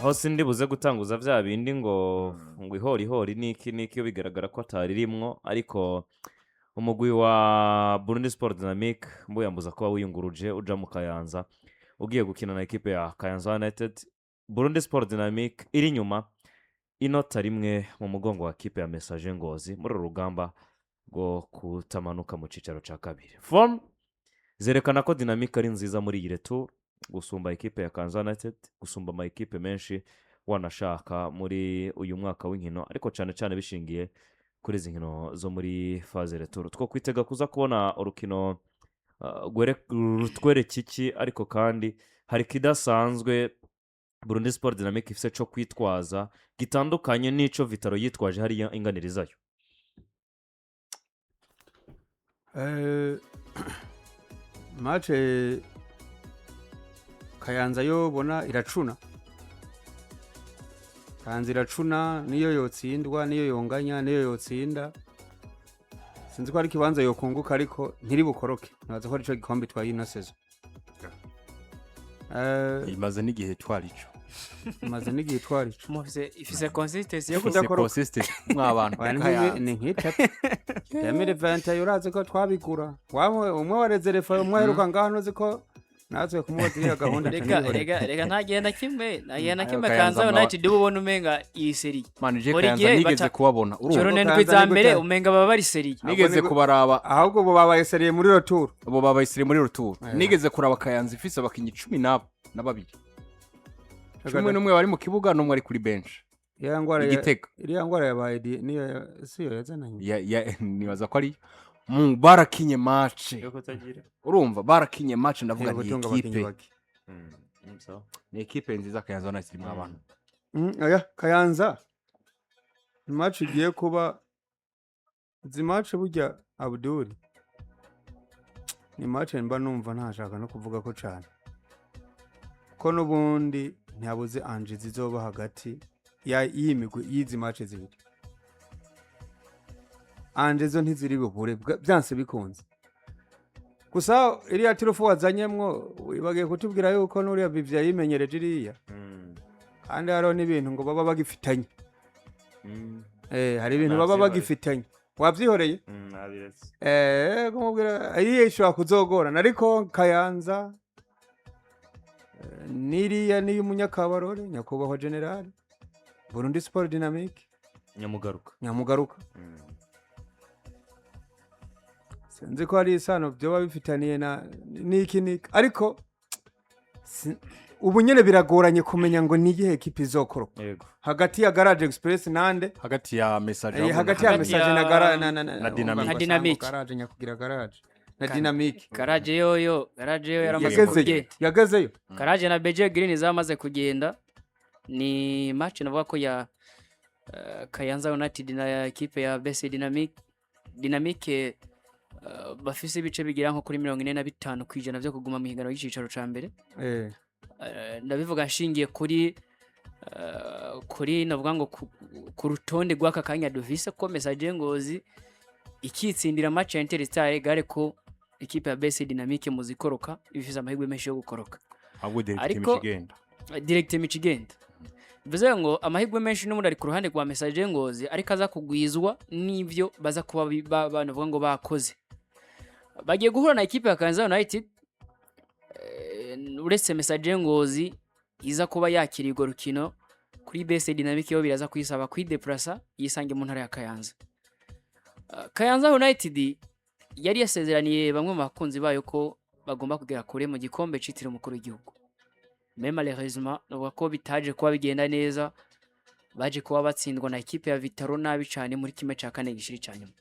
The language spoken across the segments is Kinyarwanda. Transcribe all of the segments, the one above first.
hose ndi buze gutanguza vya bindi ngo ihori niki bigaragara ko atari rimwo ariko umugwi wa Burundi Sport Dynamic mbuyambuza kuba wiyunguruje uja mu Kayanza ugiye gukina na equipe ya Kayanza United. Burundi Sport Dynamic iri nyuma inota rimwe mu mugongo wa equipe ya Message Ngozi muri rugamba go kutamanuka mu cicaro ca kabiri. Form zerekana ko Dynamic ari nziza muri iyi retour gusumba equipe ya Kayanza United, gusumba ama equipe menshi wanashaka muri uyu mwaka w'inkino, ariko cyane bishingiye kuri izi nkino zo muri phase retour. Twokwitega kuza kubona urukino rutwereka iki, ariko kandi hari kidasanzwe Burundi Sport Dynamic ifise cyo kwitwaza gitandukanye n'ico Vitaro yitwaje hariya inganirizayo. Match Kayanza yo bona iracuna. Kayanza iracuna niyo yotsindwa niyo yonganya niyo yotsinda. Sinzi ko ari kibanza yokunguka ariko ntiri bukoroke. Nabaza ko ari cyo gikombe twayina sezo. Imaze n'igihe twarico. Imaze n'igihe twarico. Mufise ifise consistency yo kudakora consistency mw'abantu. Ni nk'itatu. Yamire 20 yoraze ko twabigura. Wamwe umwe warezerefa umwe heruka ngaho ziko natwe kumubazira gahunda rega ntagenda kimwe Kayanza United ubona umenga iyi seri manije Kayanza nigeze kubabona urumva cyo za mbere umenga baba bari seri nigeze kubaraba ahubwo bo babaye seri muri retour nigeze kuraba Kayanza ifise abakinyi 12 cumi n'umwe bari mu kibuga n'umwe ari kuri bench iriya ngwara yabaye niyo siyo yazananye nibaza ko ari barakinye match urumva barakinye match ndavuga ni equipe nziza Kayanza na sirimo abantu Kayanza match igiye kuba izi match burya Abdul ni match mba numva ntashaka no kuvuga ko cyane ko nubundi ntiyabuze anje zizoba hagati y'imigwi y'izi match zibiri anje zo ntiziri bubure byanse bikunze gusa iriya tirofu wazanyemwo wibagiye kutubwira yuko n'uriya bivya yimenyereje iriya kandi hariho n'ibintu ngo baba bagifitanye hari ibintu baba bagifitanye wabyihoreye kumubwira iriya ishobora kuzogorana ariko Kayanza niriya niyo umunyakabarore nyakubahwa general Burundi Sport Dynamic nyamugaruka sinzi ko ari isano byo bifitaniye niki ariko ubu nyene biragoranye kumenya ngo ni igihe equipe izokoroka hagati ya Garage Express nande hagati ya Message na Dynamic Garage nyakugira Garage na Dynamic Garage yo yaramaze kugenda yagezeyo Garage na Beje Green zamaze kugenda ni match navuga ko ya Kayanza United na equipe ya BC Dynamic bafise ibice bigira nko kuri 45 kwijana byo kuguma mu higano y'icicaro ca mbere ndabivuga nshingiye kuri navuga ngo ku rutonde rw'aka kanya dufise ko Message Ngozi ikitsindira match ya Interstar gare ko equipe ya BC Dynamic muzikoroka bifise amahirwe menshi yo gukoroka ariko direct Michigenda bivuze ngo amahirwe menshi n'umuntu ari ku ruhande rwa Message Ngozi ariko aza kugwizwa n'ivyo baza kuba banavuga ngo bakoze bagiye guhura na equipe ya Kayanza United uretse Message Ngozi iza kuba yakirirwa rukino kuri BC Dynamic yo biraza kwisaba kwideplacer yisange mu ntara ya Kayanza. Kayanza United yari yasezeraniye bamwe mu bakunzi bayo ko bagomba kugera kure mu gikombe citiriwe umukuru w'igihugu. Malheureusement no ko bitaje kuba bigenda neza baje kuba batsindwa na equipe ya Vitaro nabi cyane muri kimwe cya kane gishiri cyanyuma.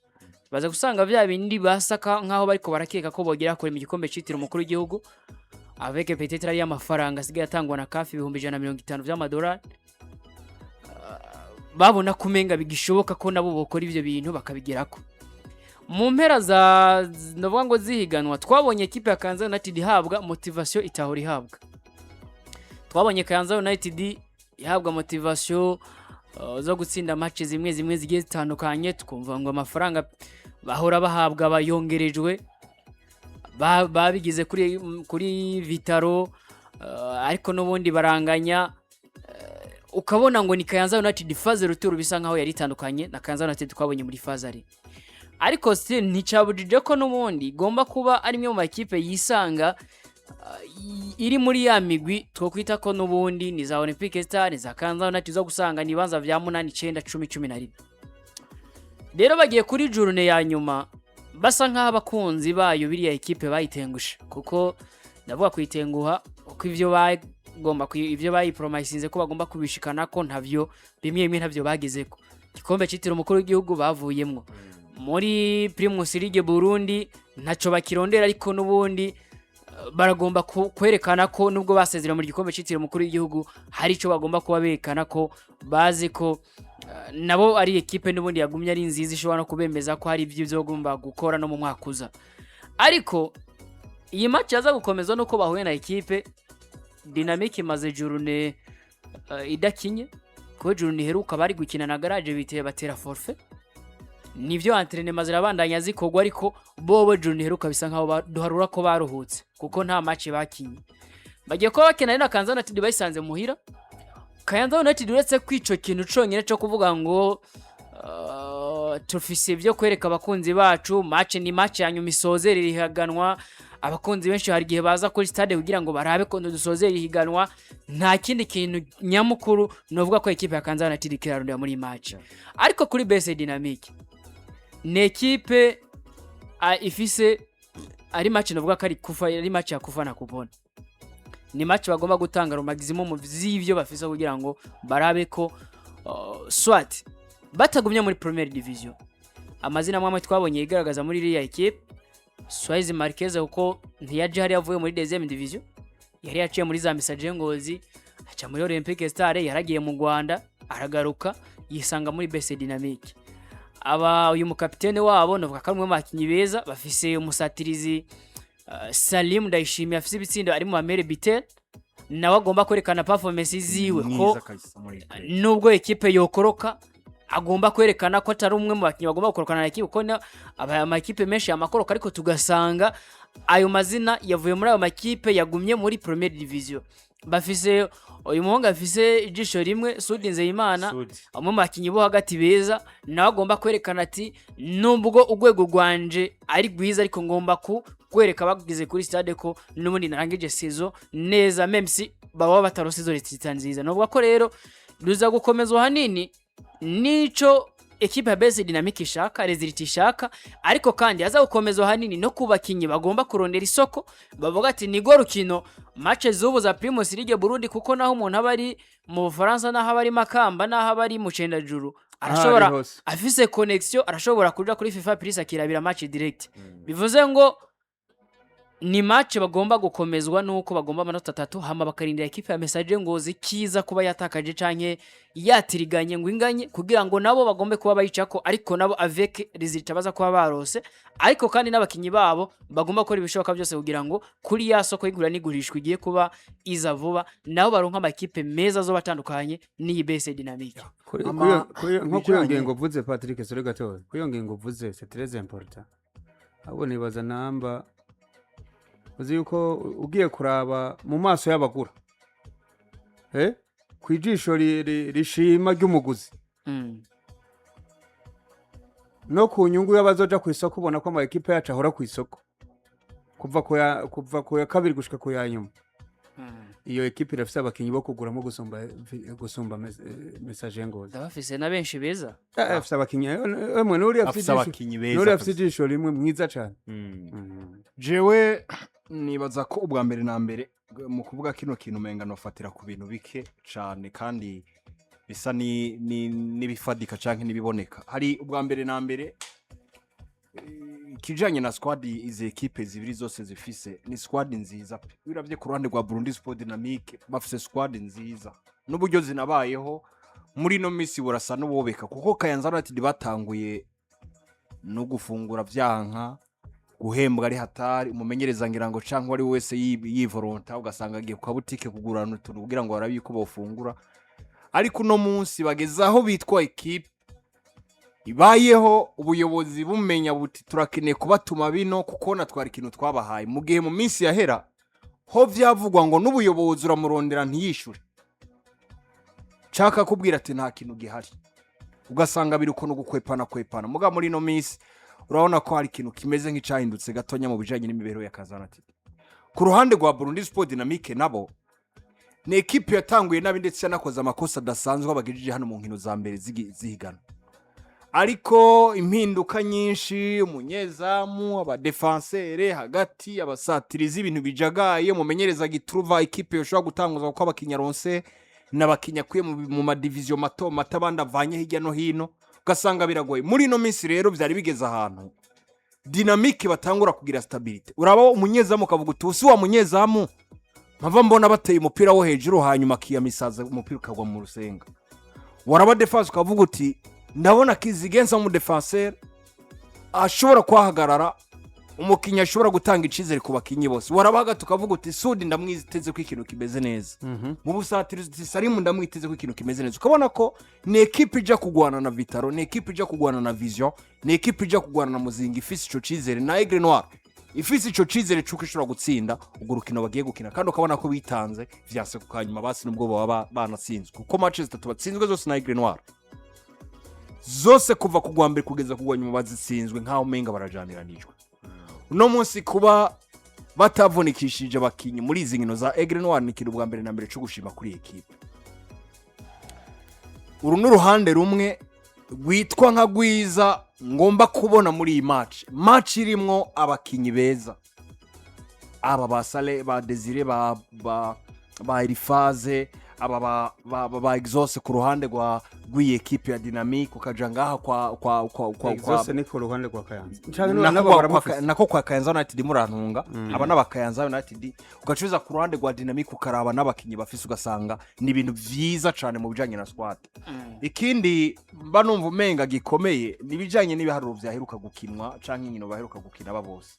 Baza gusanga vya bindi basaka nkaho bariko barakeka ko bogera kure mu gikombe citiriwe umukuru w'igihugu avec peut-être ari amafaranga asigaye atangwa na CAF 150 by'amadolari. Babona kumenga bigishoboka ko nabo bokora ivyo bintu bakabigirako. Mu mpera za ndavuga ngo zihiganwa twabonye equipe ya Kayanza United ihabwa motivation itahora ihabwa. Twabonye Kayanza United ihabwa motivation zo gutsinda match zimwe zigiye zitandukanye tukumva ngo amafaranga bahora bahabwa bayongerejwe babigize kuri Vitaro ariko n'ubundi baranganya ukabona ngo ni Kayanza United faze ruturu bisa nkaho yari itandukanye na Kayanza United twabonye muri faze ari ariko still nticabujije ko n'ubundi igomba kuba ari imwe mu makipe yisanga iri muri ya migwi twokwita ko n'ubundi ni za Olympic Star ni za Kayanza United zo gusanga nibanza vya 8 9 10 11 rero bagiye kuri journée ya nyuma basa nkaho abakunzi bayo biriya ekipe bayitengusha kuko ndavuga kuyitenguha uko ivyo bagomba ivyo bayipromisinze ko bagomba kubishikana ko ntavyo bimwe ntavyo bagezeko igikombe citira umukuru w'igihugu bavuyemwo muri Primus League Burundi ntaco bakirondera ariko n'ubundi baragomba kwerekana ko nubwo basezera muri gikombe citira umukuru w'igihugu hari ico bagomba kuba berekana ko bazi ko nabo ari ekipe n'ubundi yagumye ari nziza ishobora no kubemeza ko hari ivyo bizogomba gukora no mu mwaka uza ariko iyi match yaza gukomezwa nuko bahuye na ekipe Dynamic maze journée idakinye ko journée heruka bari gukina na garage biteye batera forfait nivyo entraînement zirabandanya zikogwa ariko bobo journée heruka bisa nkaho duharura ko baruhutse kuko nta match bakinye bagiye ko bakina na Kayanza United bayisanze muhira Kayanza United uretse kwico kintu conyene cyo kuvuga ngo tufise byo kwereka abakunzi bacu match ni match ya nyuma isozera irihaganwa abakunzi benshi hari gihe baza kuri stade kugira ngo barabe ko dusozera irihiganwa nta kindi kintu nyamukuru novuga ko ekipe ya Kayanza United kirarondera muri match ariko kuri base Dynamic ni ekipe ifise ari match novuga ko ari kufa ari match ya kufa na kubona ni match bagomba gutanga ro maximum vy'ivyo bafise kugira ngo barabe ko swat batagumye muri Premier Division amazina amwe twabonye igaragaza muri iriya equipe Swaiz Marquez uko ntiyaje hari yavuye muri deuxième division yari yaciye muri za Message Ngozi aca muri Olympic Star yaragiye mu Rwanda aragaruka yisanga muri BC Dynamic aba uyu mukapitene wabo novuga ko umwe makinyi beza bafise umusatirizi Salim Ndayishimiye afise ibitsindo ari mu Amere Bitel nawe agomba kwerekana performance ziwe ko nubwo ekipe yokoroka agomba kwerekana ko atari umwe mu bakinyi bagomba gukorokana na ekipe ko aba amakipe menshi amakoroka ariko tugasanga ayo mazina yavuye muri ayo makipe yagumye muri Premier Division bafise uyu muhonga afise ijisho rimwe Sudi Nzeyimana amwe mu bakinyi bo hagati beza nawe agomba kwerekana ati nubwo ugwego rwanje ari gwiza ariko ngomba kwereka bagize kuri stade ko n'ubundi narangije saison neza memsi baba batarose izo leta nziza novuga ko rero ruza gukomezwa hanini nico ekipe ya BC Dynamic ishaka result ishaka ariko kandi aza gukomezwa hanini no kubakinyi bagomba kurondera isoko bavuga ati nigo rukino match zubu za Primus League Burundi kuko naho umuntu abari mu Faransa naho abari Makamba naho abari mu Cendajuru arashobora afise connection arashobora kuja kuri FIFA Plus akirabira match direct bivuze ngo ni match bagomba gukomezwa nuko bagomba amanota 3 hama bakarindira ekipe ya Message Ngozi kiza kuba yatakaje canke yatiriganye ngo inganye kugira ngo nabo bagombe kuba bayicako ariko nabo avec result baza kuba barose ariko kandi n'abakinyi babo bagomba gukora ibishoboka byose kugira ngo kuri ya soko y'igura n'igurishwa igiye kuba iza vuba nabo baronka amakipe meza zo batandukanye ni BC Dynamic nko kuyongera ngo vuze Patrick Sore gatoya kuyongera ngo vuze c'est très important abo nibaza namba uzi yuko ugiye kuraba mu maso y'abagura kwijisho rishima ry'umuguzi no ku nyungu y'abazoja ku isoko ubona ko ama ekipe yacu ahora ku isoko kuva ku ya kabiri gushika ku ya nyuma iyo ekipe irafise abakinyi bo kuguramo gusumba Message Ngozi ndabafise na benshi beza afise abakinyi emwe nuri afise ijisho rimwe mwiza cyane jewe nibaza ko ubwa mbere na mbere mu kuvuga kino kintu menga nofatira ku bintu bike cyane kandi bisa nibifadika canke nibiboneka hari ubwa mbere na mbere kijanye na squad izi equipe zibiri zose zifise ni squad nziza biravye ku ruhande rwa Burundi Sport Dynamic bafise squad nziza n'uburyo zinabayeho muri no misi burasa n'ubobeka kuko Kayanza United batanguye no gufungura vyanka guhembwa ari hatari umumenyereza ngira ngo canke wari wese yivolonta ugasanga agiye ku butike kugurana utuntu kugira ngo barabiko bofungura ariko no munsi bagezaho bitwa equipe ibayeho ubuyobozi bumenya buti turakeneye kubatuma bino kuko natwara ikintu twabahaye mu gihe mu minsi yahera ho vyavugwa ngo n'ubuyobozi uramurondera ntiyishure caka kubwira ati nta kintu gihari ugasanga biri ukuntu gukwepana muga muri no minsi urabona ko hari ikintu kimeze nk'icahindutse gatonya mu bijanye n'imibereho ya Kazanati ku ruhande rwa Burundi Sport Dynamique nabo ni ekipe yatanguye nabi ndetse yanakoze amakosa adasanzwe abagejije hano mu nkino za mbere zihigana ariko impinduka nyinshi umunyezamu abadefensere hagati abasatirizi ibintu bijagaye mumenyereza gitruva ekipe yoshobora gutanguza uko abakinyaronse n'abakinyakuye mu madivision mato matabanda avanye hirya no hino ugasanga biragoye muri no minsi rero byari bigeze ahantu Dynamique batangura kugira stability uraba umunyezamu kavuga utusi wa munyezamu mpava mbona bateye umupira wo hejuru hanyuma kiyamisaza umupira ukagwa mu rusenga waraba defense ukavuga uti ndabona kizigenza mu defenseur ashobora kwahagarara umukinya ashobora gutanga icizere ku bakinyi bose warabaga tukavuga uti Sudi ndamwiteze ko ikintu kimeze neza mu busatirizi Salimu ndamwiteze ko ikintu kimeze neza ukabona ko ni equipe ija kugwana na Vitaro ni equipe ija kugwana na Vision ni equipe ija kugwana na Muzinga ifise ico cizere na Aigle Noir ifise ico cizere cuko ishobora gutsinda ubwo rukino bagiye gukina kandi ukabona ko bitanze vyase kukanyuma basi nubwo baba banatsinzwe kuko matches 3 batsinzwe zose na Aigle Noir zose kuva kugwa mbere kugeza kugwa nyuma bazitsinzwe nkaho menga barajaniranijwe uno munsi kuba batavunikishije abakinyi muri izi nkino za Aigle Noir ni kintu bwa mbere na mbere cyo gushima kuri equipe uru n'uruhande rumwe rwitwa nka gwiza ngomba kubona muri iyi match irimwo abakinyi beza aba basale ba Desire ba Irifaze aba ba exhaust ku ruhande rwa gwi equipe ya Dynamique ukaja ngaha kwa exhaust ni ku ruhande rwa Kayanza nako kwa Kayanza United murantunga aba n'abakayanza United ugacuza ku ruhande rwa Dynamique ukaraba n'abakinyi bafise ugasanga ni ibintu vyiza cyane mu bijanye na squad ikindi mba numva umenga gikomeye nibijanye n'ibiharuro vyaheruka gukinwa canke inkino baheruka gukina babose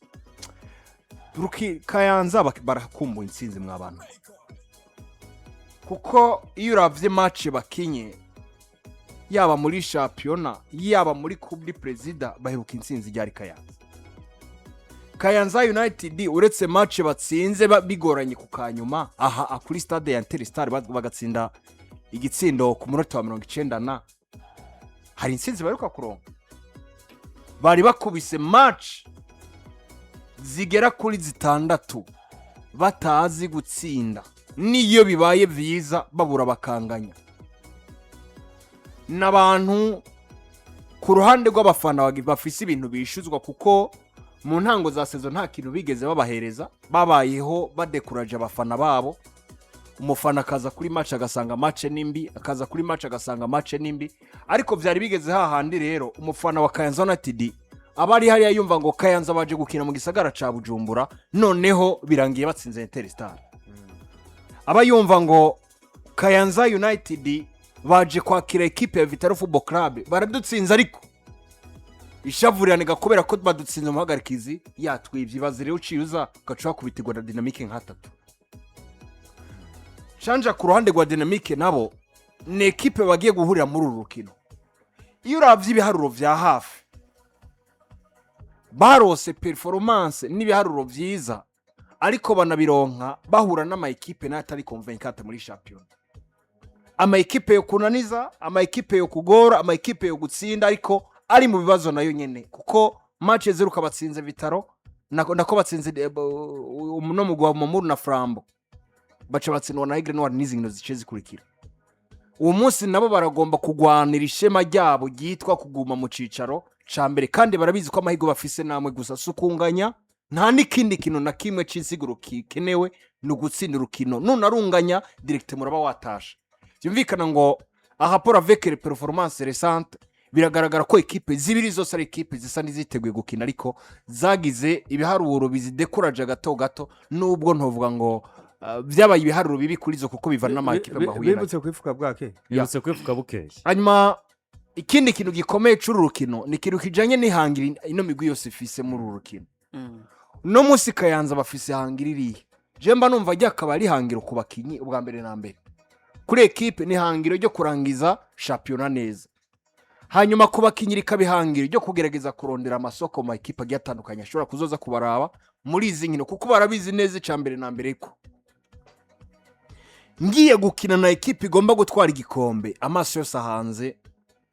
Kayanza barakumbuye intsinzi mw'abantu kuko iyo uravye match bakinye yaba muri championnat yaba muri coupe du président baheruka intsinzi ryari Kayanza United uretse match batsinze bigoranye ku kanyuma aha akuri stade ya Interstar bagatsinda igitsindo ku munota wa 90 na hari intsinzi baheruka kuronka bari bakubise match zigera kuri zitandatu batazi gutsinda niyo bibaye vyiza babura bakanganya n'abantu ku ruhande rw'abafana bafise ibintu bishuzwa kuko mu ntango za saison nta kintu bigeze babahereza babayeho badekuraje abafana babo umufana akaza kuri match agasanga match nimbi akaza kuri match agasanga match nimbi ariko vyari bigeze hahandi rero umufana wa Kayanza United abari hari yumva ngo Kayanza baje gukina mu gisagara ca Bujumbura noneho birangiye batsinze Interstar abayumva ngo Kayanza United baje kwakira equipe ya Vitaro Football Club baradutsinza ariko ishavurirane gakobera ko badutsinze mu hagarikizi yatwivye bazire uciuza gaca kubitegwa na Dynamique nka 3 Chanja ku ruhande rwa Dynamique nabo ni equipe bagiye guhurira muri uru rukino iyo uravye ibiharuro vya hafi barose performance n'ibiharuro vyiza ariko banabironka bahura n'ama equipe natari convaincante muri champion ama equipe yo kunaniza ama equipe yo kugora ama equipe yo gutsinda ariko ari mu bibazo nayo nyene kuko match zeruka batsinze Vitaro nako batsinze no mugwa mu na Frambo baca batsindwa na Aigle Noir n'izinkino zice zikurikira uwo munsi nabo baragomba kugwanira ishema ryabo gitwa kuguma mu cicaro ca mbere kandi barabizi ko amahigo bafise namwe gusa sukunganya nta nikindi kintu na kimwe cinsiguro kikenewe no gutsinda urukino none arunganya direct muraba watasha byumvikana ngo aha pour avec les performances récentes biragaragara ko equipe zibiri zose ari equipe zisa niziteguye gukina ariko zagize ibiharuro bizidekuraje gato nubwo ntovuga ngo vyabaye ibiharuro bibi kuri zo kuko bivana n'ama equipe bahuye bibutse kwifuka bwake yibutse kwifuka bukeye hanyuma ikindi kintu gikomeye cy'uru rukino ni kintu kijanye n'ihangira ino migwi yose ifise muri uru rukino no musi Kayanza bafise hangiririye je mba numva ryakaba ari hangiro ku bakinyi ubwa mbere na mbere kuri equipe ni hangiro ryo kurangiza championnat neza hanyuma ku bakinyi rikabihangiro ryo kugerageza kurondera amasoko mu equipe agiatandukanye ashobora kuzoza kubaraba muri izi nkino kuko barabizi neza icambere na mbere ko ngiye gukina na ekipe igomba gutwara igikombe amaso yose ahanze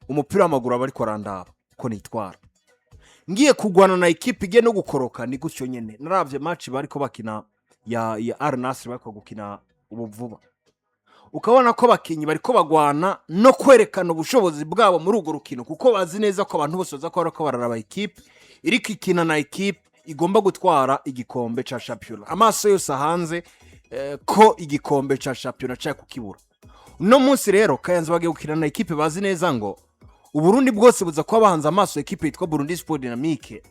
umupira w'amaguru aba ariko arandaba ko nitwara ngiye kugwana na ekipe igiye no gukoroka ni gutyo nyene naravye match bariko bakina ya Al Nassr bariko gukina ubuvuba ukabona ko bakinyi bariko bagwana no kwerekana ubushobozi bwabo muri urwo rukino kuko bazi neza ko abantu bose baza ko bariko bararaba ekipe iriko ikina na ekipe igomba gutwara igikombe ca championnat amaso yose ahanze ko igikombe ca championnat cya kukibura no munsi rero Kayanza bagiye gukina na ekipe bazi neza ngo Uburundi bwose buza kuba bahanze amaso ekipe yitwa Burundi Sport Dynamique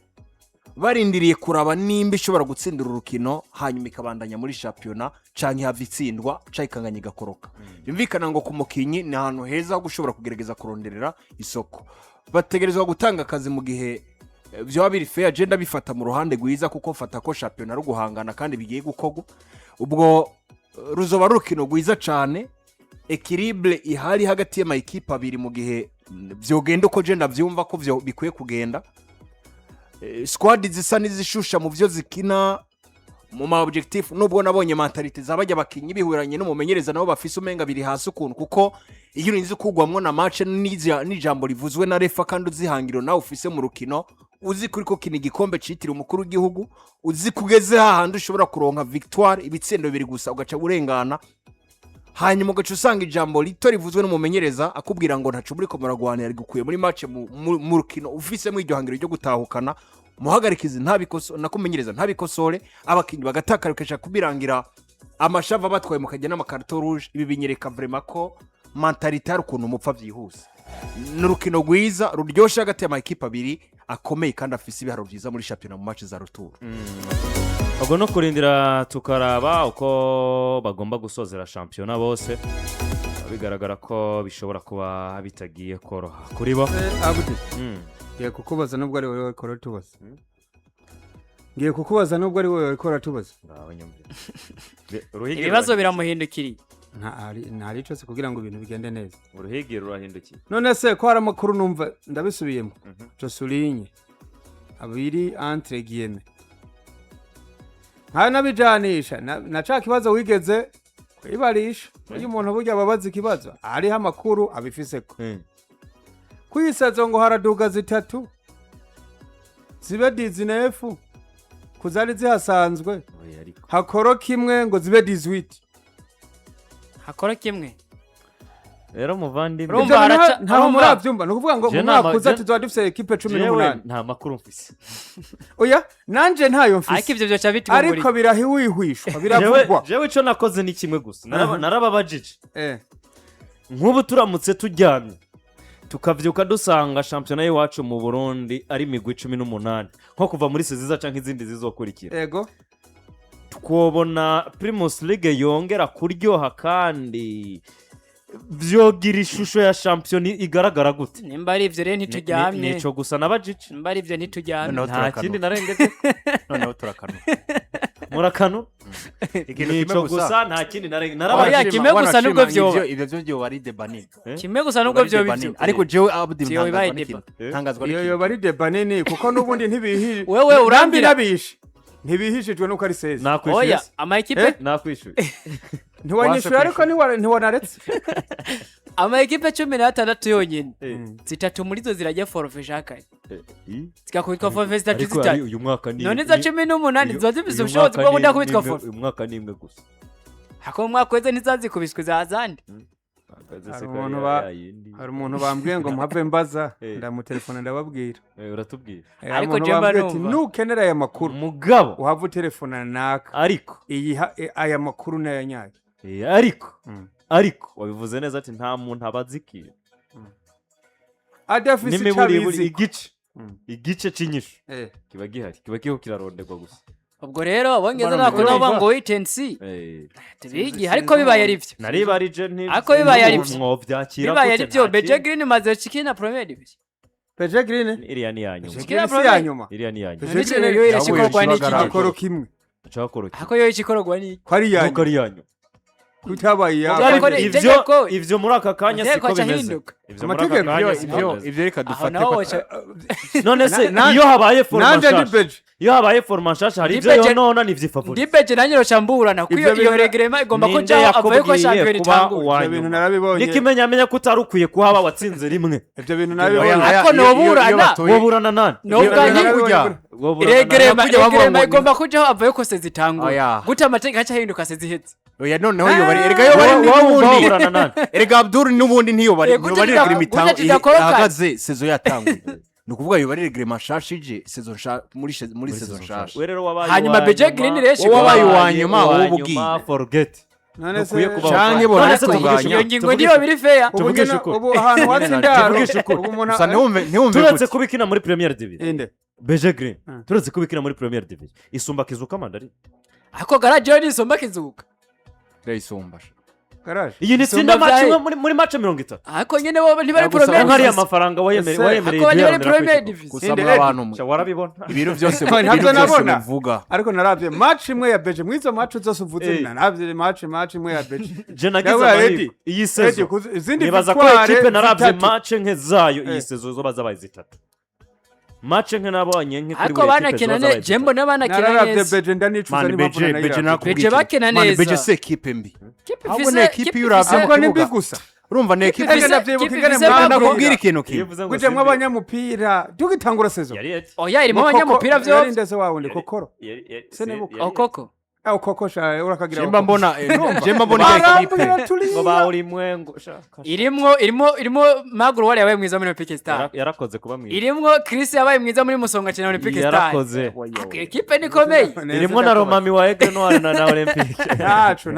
barindiriye kuraba nimba ishobora gutsindira urukino hanyuma ikabandanya muri championnat canke havitsindwa cayikanganya igakoroka bimvikana ngo ku mukinyi ni ahantu heza ho gushobora kugerageza kuronderera isoko bategerezwa gutanga akazi mu gihe byo biri fair agenda bifata mu ruhande gwiza kuko fata ko championnat ruguhangana kandi bigiye gukogwa ubwo ruzoba rukino gwiza cane equilibre ihari hagati y'ama equipe abiri mu gihe vyogenda uko genda vyumva ko vyo bikwiye kugenda squad zisa nizishusha mu vyo zikina mu ma objectif nubwo nabonye mentalite zabajya bakinyi bihuranye n'umumenyereza nabo bafise umenga biri hasi ukuntu kuko iyo urinze kugwamwo na match n'ijambo rivuzwe na refa kandi uzihangiro nawe ufise mu rukino uzi kuri ko kina igikombe citira umukuru w'igihugu uzi kugeze hahandi ushobora kuronka victoire ibitsindo biri gusa ugaca urengana hanyuma ugaca usanga ijambo rito rivuzwe n'umumenyereza akubwira ngo ntacu muri ko muragwanira gukuye muri match mu rukino ufise mu iryo hangiro ryo gutahukana muhagarikizi ntabikoso nakumenyereza ntabikosore abakinyi bagatakarikesha kubirangira amashava batwaye mu kajya n'amakarto rouge ibi binyereka vraiment ko mentalite ari ukuntu umupfa vyihuse n'urukino gwiza ruryosha hagati y'ama equipe abiri akomeye kandi afise ibiharo byiza muri championnat mu match za retour ubwo no kurindira tukaraba uko bagomba gusozera championnat bose bigaragara ko bishobora kuba bitagiye koroha kuri bo ngiye kukubaza nubwo ari wowe kora tubaza ngiye kukubaza nubwo ari wowe kora tubaza ibibazo biramuhindukiriye ntari cyose kugira ngo ibintu bigende neza uruhigi rurahindukiye none se ko hari amakuru numva ndabisubiyemo Josulinye abiri entre guillemets nta nabijanisha naca kibazo wigeze kwibarisha uyu muntu burya babaza ikibazo ari amakuru abifiseko kwisazo ngo haraduga zitatu zibe 19 kuzari zihasanzwe hakoro kimwe ngo zibe 18 hakora kimwe rero muvandimwe ntaho muravyumva nukuvuga ngo mwakuza tuzwa dufise equipe 18 nta makuru mfise oya nanje ntayo mfise ariko ivyo byo cha bitumuri ariko birahiwihwishwa biravugwa jewe ico nakoze ni kimwe gusa narababajije nk'ubu turamutse tujyamye tukavyuka dusanga championnat yacu mu Burundi ari Migwi 18 nko kuva muri seziza canke izindi zizokurikira ego twobona Primus League yongera kuryoha kandi vyogira ishusho ya champion igaragara gute nimba ari ivyo rero ntitujyamye nico gusa nabajije nimba ari ivyo ntitujyamye nta kindi narengeze noneho turakanu murakanu nico gusa nta kindi narabajije kimwe gusa nubwo vyo ivyo byo bari debanini kimwe gusa nubwo vyo bivyo ariko jewe abudi ntangazwa iyo bari debanini kuko nubundi ntibihije wewe urambira bishe ntibihishijwe nuko ari seze oya ama equipe nakwishuye ntiwanyishuye ariko ntiwanaretse ama equipe 16 yonyene zitatu muri zo zirajya forfait shaka zikakubitwa forfait zitatu zitatu uyu mwaka ni none za 18 ziba zifise ubushobozi bwo kudakubitwa forfait uyu mwaka ni imwe gusa hako mwaka weze ntizazikubiswe zazandi hari umuntu bambwiye ngo muhave mbaza ndamutelefona ndababwira uratubwira ariko jemba numva nukenera aya makuru mugabo uhava utelefona naka ariko aya makuru nayo nyayo ariko wabivuze neza ati nta muntu abazikira adafise icabizi igice cinyisho kiba gihari kiba kiho kiraronderwa gusa ubwo rero abongeza nakora ngo wait and see tubigi ariko bibaye ari byo naribarije nti ariko bibaye ari byo mwovyakira bibaye ari byo Beje Green maze chikina premier division Beje Green iriya ni yanyuma iriya ni yanyuma Beje Green yo irashikorwa n'iki gikoro kimwe cakoro hako yo ikikorogwa n'iki ko ari yanyuma kutabaye ivyo muri aka kanya siko bimeze ivyo reka dufate none se iyo habaye forma nshasha hari ivyo yonona n'ivyifavura dibeje nanyo rocamburana kuyo iyo regrema igomba ko jaho avuye ko champion itangura ibyo bintu narabibonye nikimenya ko utarukuye kuhaba watsinze rimwe ibyo bintu narabibonye ariko woburana nani regrema igomba ko jaho avuye ko sezitangura gute amategeko acha hinduka sezihetse oya noneho yo bari erega yo bari woburana nani erega Abdul nubundi ntiyo bari regrema itangu ahagaze sezo yatanguye nukuvuga yo bari regrema shashije sezo muri sezo shash hanyuma beje green ratio wabaye wanyuma wobugi forget none se canke bona tuganya ingingo ndiyo biri fair ubu ahantu watsindaro ubu umuntu turetse kubikina muri Premier Division beje green turetse kubikina muri Premier Division isumba kizuka mandari ako garage ni isumba kizuka isumba garage iyi ni tsinda match muri match 30 ako nyene bo ntibari Premier nkari amafaranga wayemereye Premier Division kusaba abantu warabibona ibiro byose bivuga ariko naravye match imwe ya beje mwizo match zose uvuze naravye match imwe ya beje je nagize amahirwe iyi sezo nibaza ko equipe naravye match nke zayo iyi sezo zo bazabaye zitatu match nke nabonye nke kuri buri equipe zozabaye jembo n'abana kinaneza naravye beje ndanicuza ni beje bakina neza beje se equipe mbi ahubwo ne equipe y'uravye ahubwo ni mbi gusa urumva ne equipe ndakubwira ikintu kimwe guje mw'abanyamupira tugitangura sezo oya irimo abanyamupira vyo yari ndese wawe ndi kokoro senebuka okoko ukoko sha urakagira jemba mbona equipe ngo bauri mwengo shaka irimo Maguru wari yabaye mwiza muri Olympic Star yarakoze kuba mwiza irimo Chris yabaye mwiza muri Musonga cyane Olympic Star yarakoze equipe ni komeye irimo na Romami wa Aigle Noir na Olympic nacu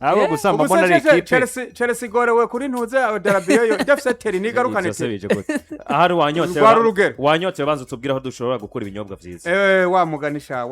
abo gusamba mbona equipe Chelsea gorewe kuri ntuze darabiyo yo idafite teri nigarukane ahari wanyote banza utubwira aho dushobora gukora ibinyobwa vyiza wamuganisha